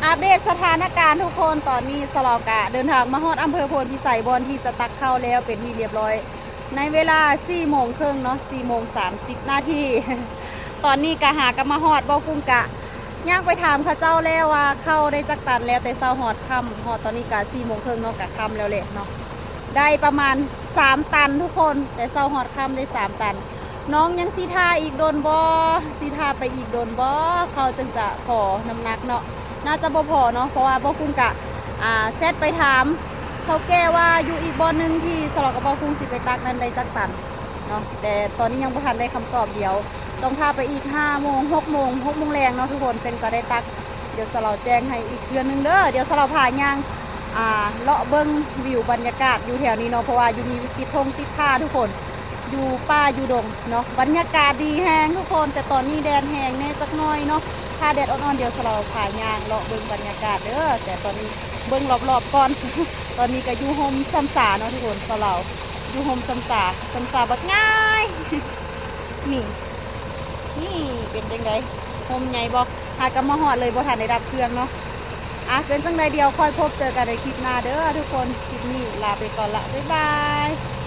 อัปเดตสถานการณ์ทุกคนตอนนี้สลอกะเดินทางมาฮอดอำเภอโพนพิสัยบอนที่จะตักเข้าแล้วเป็นที่เรียบร้อยในเวลา4 โมงครึ่งเนาะ4 โมง 30 นาที ตอนนี้กะหากะมาฮอดบ่กุ้งกะย่างไปถามเขาเจ้าแล้วว่าเข้าได้จักตันแล้วแต่เช้าฮอดค่ำฮอดตอนนี้กะ4 โมงครึ่งเนาะกะค่ำแล้วแหละเนาะได้ประมาณ3 ตันทุกคนแต่เช้าฮอดค่ำได้3 ตันน้องยังสีทาอีกโดนบ่สีทาไปอีกโดนบ่เขาจึงจะพอน้ำหนักเนาะน่าจะบ่พอเนาะเพราะว่าบ่กุ้งกะเซตไปถามเขาแก้ว่าอยู่อีกบ่อนึงที่สลอกกับบ่กุ้งสิไปตักนั้นได้จักตันเนาะแต่ตอนนี้ยังบ่ทันได้คำตอบเดียวต้องพาไปอีก5 โมง 6 โมง 6 โมงแรงเนาะทุกคนจึงจะได้ตักเดี๋ยวสลอแจ้งให้อีกเดือนนึงเด้อเดี๋ยวสลอพาย่างเลาะเบิ่งวิวบรรยากาศอยู่แถวนี้เนาะเพราะว่าอยู่นี่ติดธงติดท่าทุกคนอยู่ป่าอยู่ดงเนาะบรรยากาศดีแฮงทุกคนแต่ตอนนี้แดดแฮงแน่จักหน่อยเนาะถ้าแดดอ่อนๆเดี๋ยวสลอพาย่างเลาะเบิ่งบรรยากาศเด้อแต่ตอนนี้เบิ่งรอบๆก่อน ตอนนี้ก็อยู่โฮมซัมสาเนาะทุกคนสลออยู่โฮมซัมสาบักง่าย นี่นี่เป็นจังไดโฮมใหญ่บ่หากะมาฮอดเลยบ่ทันได้ดับเครื่องเนาะเป็นจังไดเดียวค่อยพบเจอกันในคลิปหน้าเด้อทุกคนคลิปนี้ลาไปก่อนละบ๊ายบาย